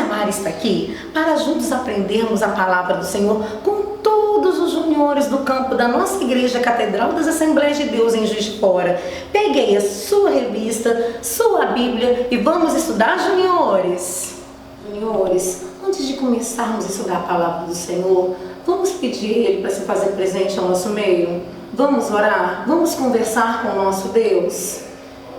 Mari está aqui para juntos aprendermos a palavra do Senhor com todos os juniores do campo da nossa igreja Catedral das Assembleias de Deus em Juiz de Fora. Pegue aí a sua revista, sua Bíblia e vamos estudar, juniores. Juniores, antes de começarmos a estudar a palavra do Senhor, vamos pedir a Ele para se fazer presente ao nosso meio? Vamos orar? Vamos conversar com o nosso Deus?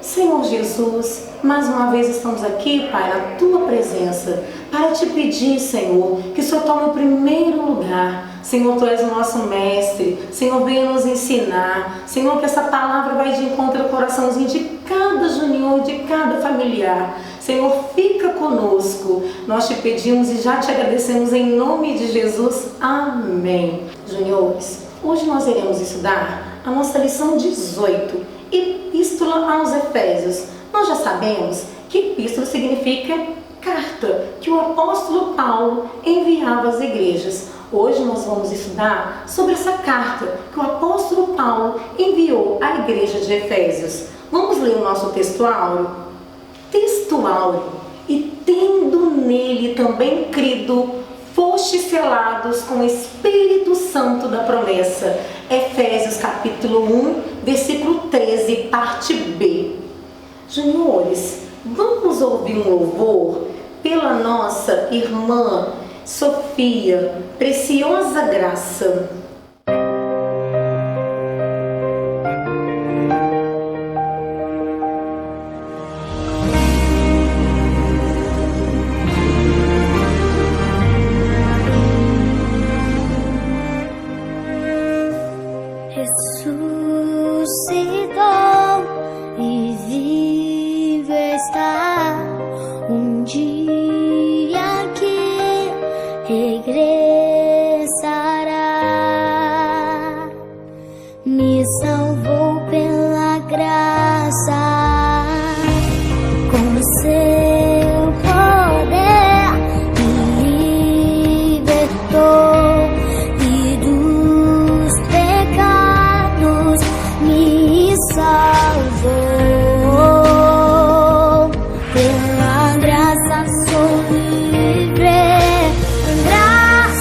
Senhor Jesus, mais uma vez estamos aqui, Pai, na Tua presença, para Te pedir, Senhor, que o Senhor tome o primeiro lugar. Senhor, Tu és o nosso mestre. Senhor, venha nos ensinar. Senhor, que essa palavra vai de encontro ao coraçãozinho de cada junior, de cada familiar. Senhor, fica conosco. Nós Te pedimos e já Te agradecemos em nome de Jesus. Amém. Juniores, hoje nós iremos estudar a nossa lição 18, Epístola aos Efésios. Nós já sabemos que epístola significa carta que o apóstolo Paulo enviava às igrejas. Hoje nós vamos estudar sobre essa carta que o apóstolo Paulo enviou à igreja de Efésios. Vamos ler o nosso texto áureo? Texto áureo. E tendo nele também crido, fostes selados com o Espírito Santo da promessa. Efésios capítulo 1, versículo 13, parte B. Juniores, vamos ouvir um louvor pela nossa irmã Sofia, Preciosa Graça. Ressuscitou e vivo está, um dia que regressará. Me salvou pela graça, com o seu poder me libertou e dos pecados me salvou. Pela graça sou livre, graça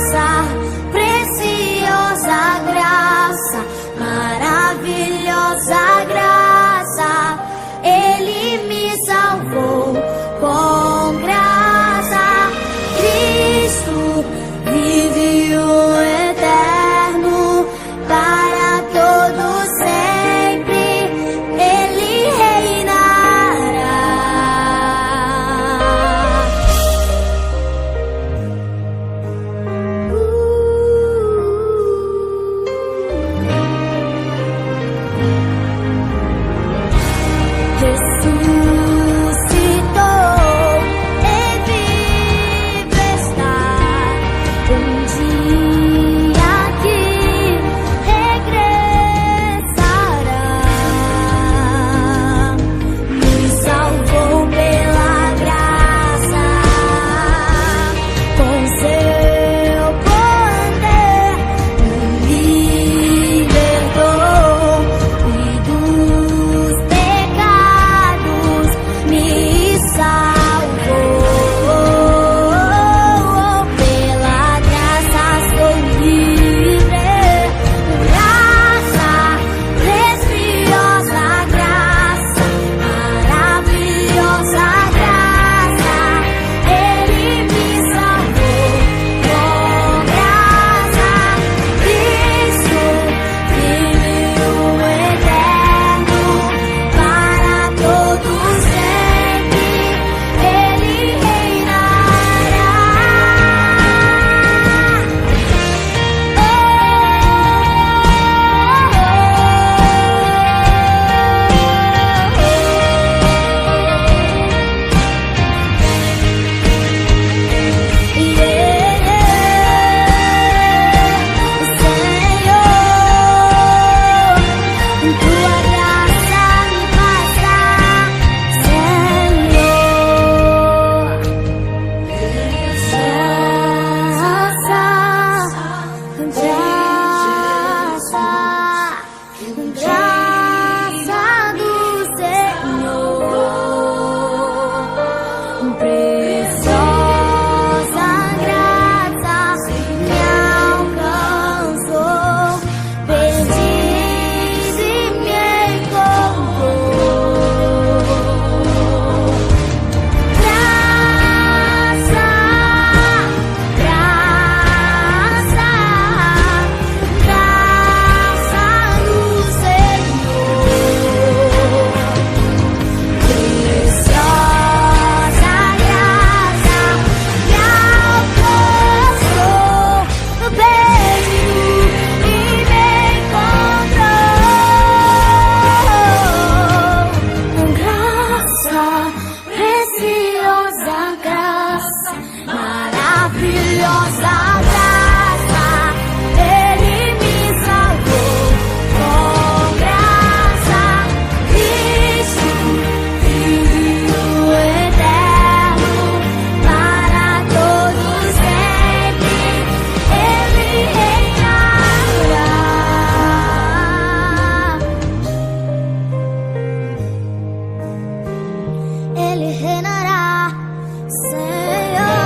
maravilhosa graça, Ele me salvou com graça. Cristo, Filho eterno, para todos sempre, Ele reinará. Ele reinará, Senhor.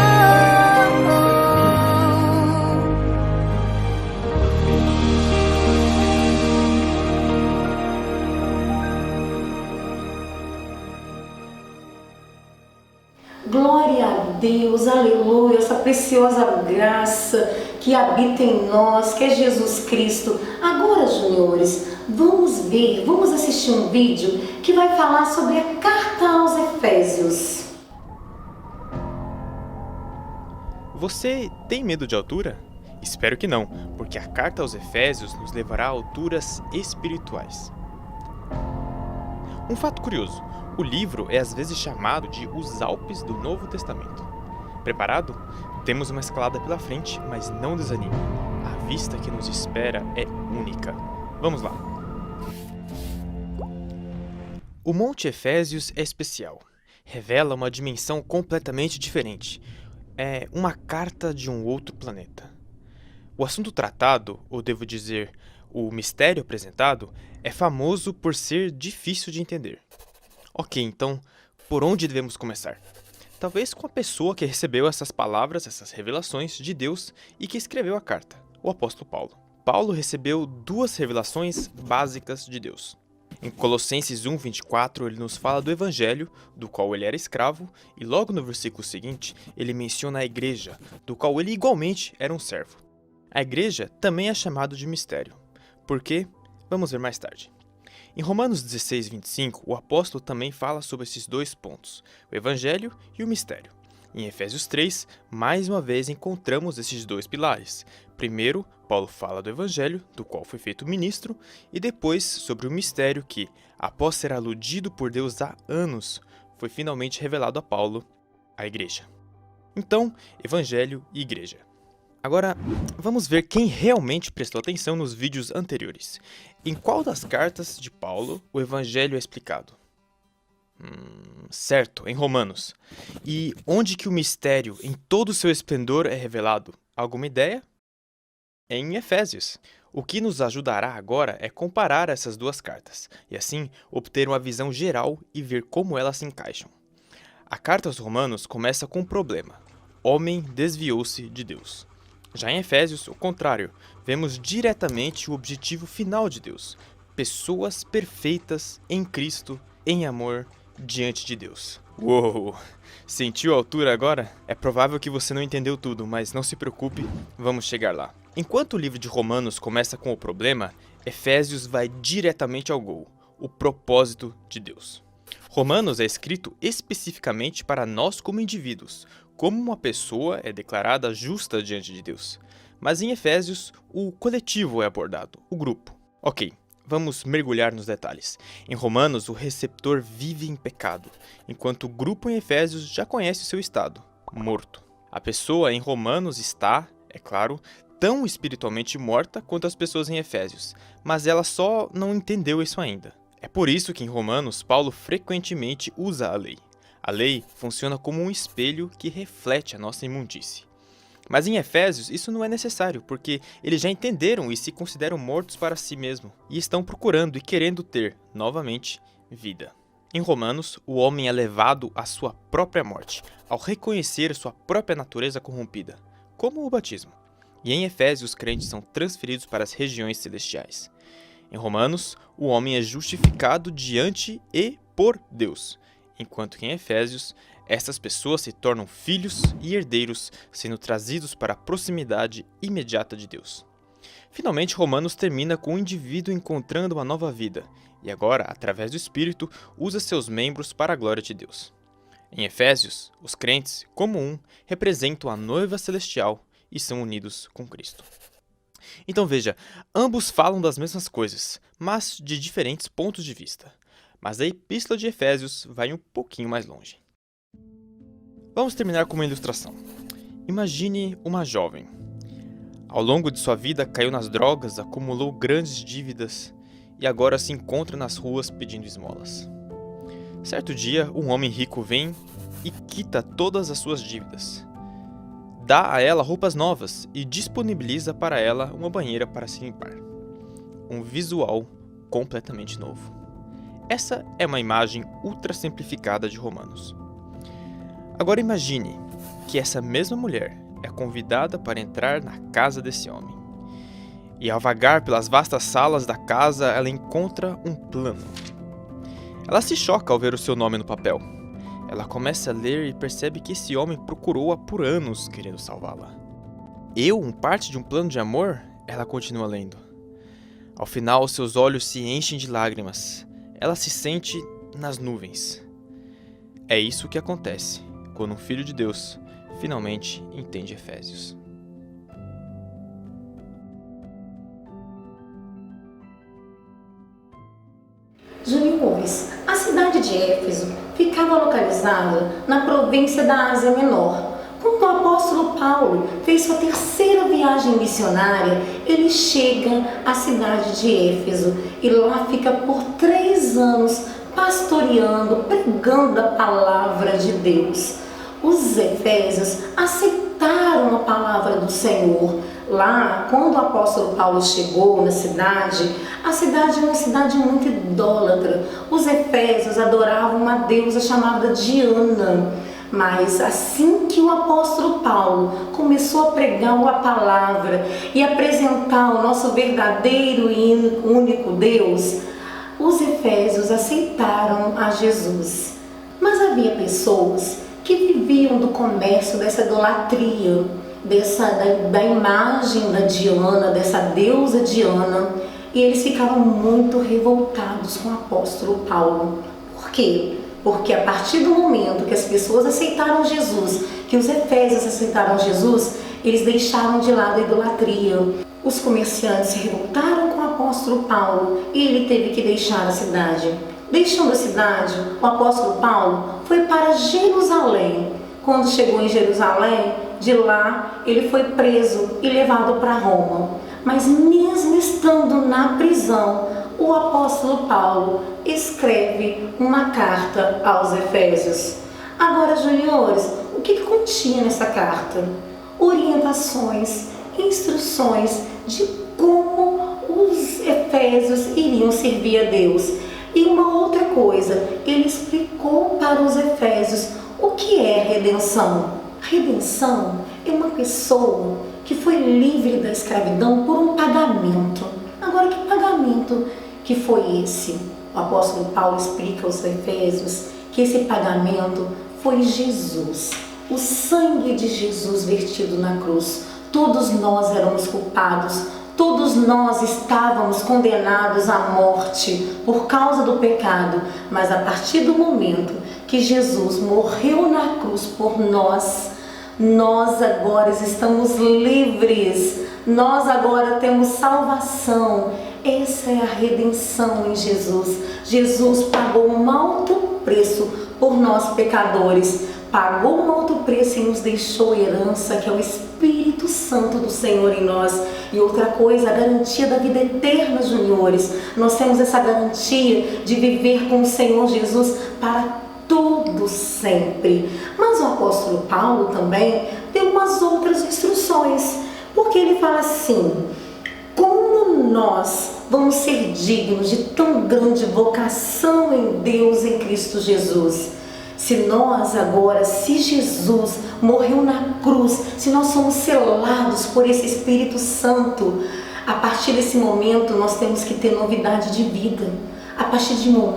Glória a Deus, aleluia, essa preciosa graça que habita em nós, que é Jesus Cristo. Agora, juniores, vamos assistir um vídeo que vai falar sobre a carta aos Efésios. Você tem medo de altura? Espero que não, porque a carta aos Efésios nos levará a alturas espirituais. Um fato curioso, o livro é às vezes chamado de os Alpes do Novo Testamento. Preparado? Temos uma escalada pela frente, mas não desanime. A vista que nos espera é única. Vamos lá. O Monte Efésios é especial. Revela uma dimensão completamente diferente. É uma carta de um outro planeta. O assunto tratado, ou devo dizer, o mistério apresentado, é famoso por ser difícil de entender. Ok, então, por onde devemos começar? Talvez com a pessoa que recebeu essas palavras, essas revelações de Deus e que escreveu a carta, o apóstolo Paulo. Paulo recebeu duas revelações básicas de Deus. Em Colossenses 1:24, ele nos fala do evangelho, do qual ele era escravo, e logo no versículo seguinte, ele menciona a igreja, do qual ele igualmente era um servo. A igreja também é chamada de mistério. Por quê? Vamos ver mais tarde. Em Romanos 16:25, o apóstolo também fala sobre esses dois pontos, o evangelho e o mistério. Em Efésios 3, mais uma vez encontramos esses dois pilares. Primeiro, Paulo fala do evangelho, do qual foi feito ministro, e depois sobre o mistério que, após ser aludido por Deus há anos, foi finalmente revelado a Paulo, a igreja. Então, evangelho e igreja. Agora, vamos ver quem realmente prestou atenção nos vídeos anteriores. Em qual das cartas de Paulo o evangelho é explicado? Certo, em Romanos. E onde que o mistério, em todo o seu esplendor, é revelado? Alguma ideia? Em Efésios. O que nos ajudará agora é comparar essas duas cartas, e assim obter uma visão geral e ver como elas se encaixam. A carta aos Romanos começa com um problema. Homem desviou-se de Deus. Já em Efésios, o contrário, vemos diretamente o objetivo final de Deus. Pessoas perfeitas em Cristo, em amor, diante de Deus. Uou! Sentiu a altura agora? É provável que você não entendeu tudo, mas não se preocupe, vamos chegar lá. Enquanto o livro de Romanos começa com o problema, Efésios vai diretamente ao gol, o propósito de Deus. Romanos é escrito especificamente para nós como indivíduos, como uma pessoa é declarada justa diante de Deus. Mas em Efésios, o coletivo é abordado, o grupo. Ok, vamos mergulhar nos detalhes. Em Romanos, o receptor vive em pecado, enquanto o grupo em Efésios já conhece o seu estado, morto. A pessoa em Romanos está, é claro, tão espiritualmente morta quanto as pessoas em Efésios, mas ela só não entendeu isso ainda. É por isso que em Romanos, Paulo frequentemente usa a lei. A lei funciona como um espelho que reflete a nossa imundície. Mas em Efésios isso não é necessário, porque eles já entenderam e se consideram mortos para si mesmos, e estão procurando e querendo ter, novamente, vida. Em Romanos, o homem é levado à sua própria morte, ao reconhecer sua própria natureza corrompida, como o batismo. E em Efésios, os crentes são transferidos para as regiões celestiais. Em Romanos, o homem é justificado diante e por Deus, enquanto que em Efésios, essas pessoas se tornam filhos e herdeiros, sendo trazidos para a proximidade imediata de Deus. Finalmente, Romanos termina com o indivíduo encontrando uma nova vida, e agora, através do Espírito, usa seus membros para a glória de Deus. Em Efésios, os crentes, como um, representam a noiva celestial e são unidos com Cristo. Então veja, ambos falam das mesmas coisas, mas de diferentes pontos de vista. Mas a Epístola de Efésios vai um pouquinho mais longe. Vamos terminar com uma ilustração. Imagine uma jovem. Ao longo de sua vida caiu nas drogas, acumulou grandes dívidas e agora se encontra nas ruas pedindo esmolas. Certo dia, um homem rico vem e quita todas as suas dívidas. Dá a ela roupas novas e disponibiliza para ela uma banheira para se limpar. Um visual completamente novo. Essa é uma imagem ultra simplificada de Romanos. Agora imagine que essa mesma mulher é convidada para entrar na casa desse homem. E ao vagar pelas vastas salas da casa, ela encontra um plano. Ela se choca ao ver o seu nome no papel. Ela começa a ler e percebe que esse homem procurou-a por anos querendo salvá-la. Parte de um plano de amor? Ela continua lendo. Ao final, seus olhos se enchem de lágrimas. Ela se sente nas nuvens. É isso que acontece quando um filho de Deus finalmente entende Efésios. Juniores, a cidade de Éfeso ficava localizada na província da Ásia Menor. Quando o apóstolo Paulo fez sua terceira viagem missionária, ele chega à cidade de Éfeso e lá fica por 3 anos pastoreando, pregando a palavra de Deus. Os efésios aceitaram a palavra do Senhor. Lá, quando o apóstolo Paulo chegou na cidade, a cidade era uma cidade muito idólatra. Os efésios adoravam uma deusa chamada Diana. Mas assim que o apóstolo Paulo começou a pregar a palavra e apresentar o nosso verdadeiro e único Deus, os efésios aceitaram a Jesus. Mas havia pessoas que viviam do comércio dessa idolatria, da imagem da Diana, dessa deusa Diana, e eles ficavam muito revoltados com o apóstolo Paulo. Por quê? Porque a partir do momento que as pessoas aceitaram Jesus, que os efésios aceitaram Jesus, eles deixaram de lado a idolatria. Os comerciantes se revoltaram com o apóstolo Paulo e ele teve que deixar a cidade. Deixando a cidade, o apóstolo Paulo foi para Jerusalém. Quando chegou em Jerusalém, de lá ele foi preso e levado para Roma. Mas mesmo estando na prisão, o apóstolo Paulo escreve uma carta aos Efésios. Agora, juniores, o que continha nessa carta? Orientações, instruções de como os Efésios iriam servir a Deus. E uma outra coisa, ele explicou para os Efésios o que é redenção. Redenção é uma pessoa que foi livre da escravidão por um pagamento. Agora, que pagamento que foi esse? O apóstolo Paulo explica aos Efésios que esse pagamento foi Jesus, o sangue de Jesus vertido na cruz. Todos nós éramos culpados, todos nós estávamos condenados à morte por causa do pecado, mas a partir do momento que Jesus morreu na cruz por nós, nós agora estamos livres, nós agora temos salvação. Essa é a redenção em Jesus. Jesus pagou um alto preço por nós pecadores, pagou um alto preço e nos deixou herança, que é o Espírito Santo do Senhor em nós. E outra coisa, a garantia da vida eterna, juniores. Nós temos essa garantia de viver com o Senhor Jesus para todo sempre. Mas o apóstolo Paulo também tem umas outras instruções, porque ele fala assim: como nós vamos ser dignos de tão grande vocação em Deus em Cristo Jesus? Se nós agora, se Jesus morreu na cruz, se nós somos selados por esse Espírito Santo, a partir desse momento nós temos que ter novidade de vida. A partir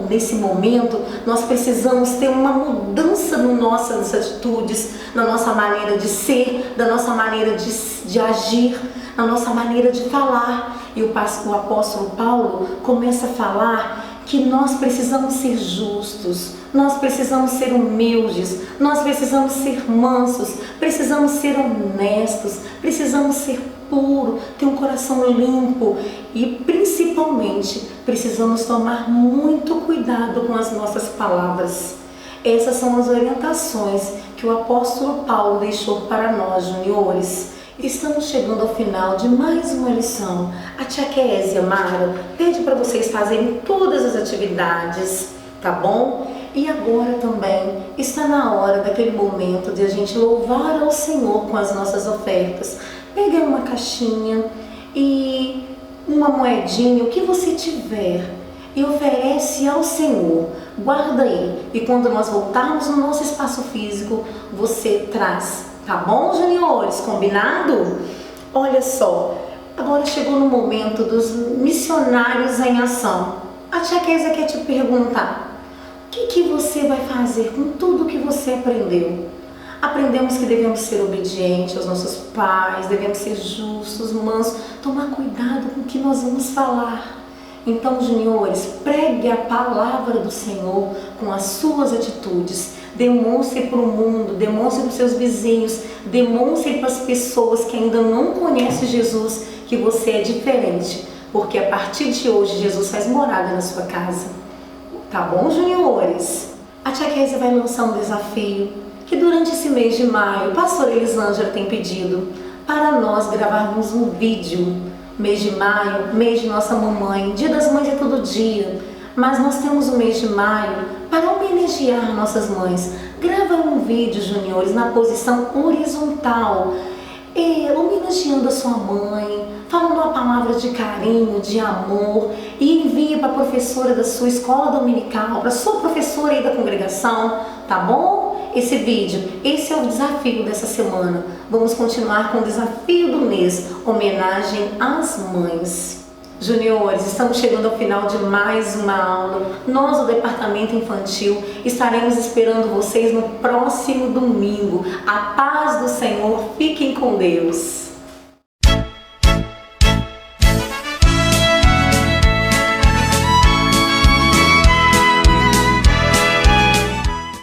desse momento, nós precisamos ter uma mudança nas nossas atitudes, na nossa maneira de ser, na nossa maneira de agir, na nossa maneira de falar. E o apóstolo Paulo começa a falar que nós precisamos ser justos, nós precisamos ser humildes, nós precisamos ser mansos, precisamos ser honestos, precisamos ser puros, ter um coração limpo e principalmente precisamos tomar muito cuidado com as nossas palavras. Essas são as orientações que o apóstolo Paulo deixou para nós, juniores. Estamos chegando ao final de mais uma lição. A tia Késia, Mara, pede para vocês fazerem todas as atividades, tá bom? E agora também está na hora daquele momento de a gente louvar ao Senhor com as nossas ofertas. Pega uma caixinha e uma moedinha, o que você tiver, e oferece ao Senhor. Guarda aí. E quando nós voltarmos no nosso espaço físico, você traz. Tá bom, juniores? Combinado? Olha só, agora chegou no momento dos missionários em ação. A tia Késia quer te perguntar: o que você vai fazer com tudo que você aprendeu? Aprendemos que devemos ser obedientes aos nossos pais, devemos ser justos, mansos, tomar cuidado com o que nós vamos falar. Então, juniores, pregue a palavra do Senhor com as suas atitudes. Demonstre para o mundo, demonstre para os seus vizinhos, demonstre para as pessoas que ainda não conhecem Jesus que você é diferente, porque a partir de hoje Jesus faz morada na sua casa. Tá bom, juniores? A tia Késia vai lançar um desafio que durante esse mês de maio, a pastora Elisângela tem pedido para nós gravarmos um vídeo. Mês de maio, mês de nossa mamãe, Dia das Mães é todo dia, mas nós temos o mês de maio para homenagear nossas mães. Grava um vídeo, juniores, na posição horizontal, homenageando a sua mãe, falando uma palavra de carinho, de amor, e envia para a professora da sua escola dominical, para a sua professora aí da congregação, tá bom? Esse vídeo, esse é o desafio dessa semana. Vamos continuar com o desafio do mês, homenagem às mães. Juniores, estamos chegando ao final de mais uma aula. Nós, do Departamento Infantil, estaremos esperando vocês no próximo domingo. A paz do Senhor, fiquem com Deus.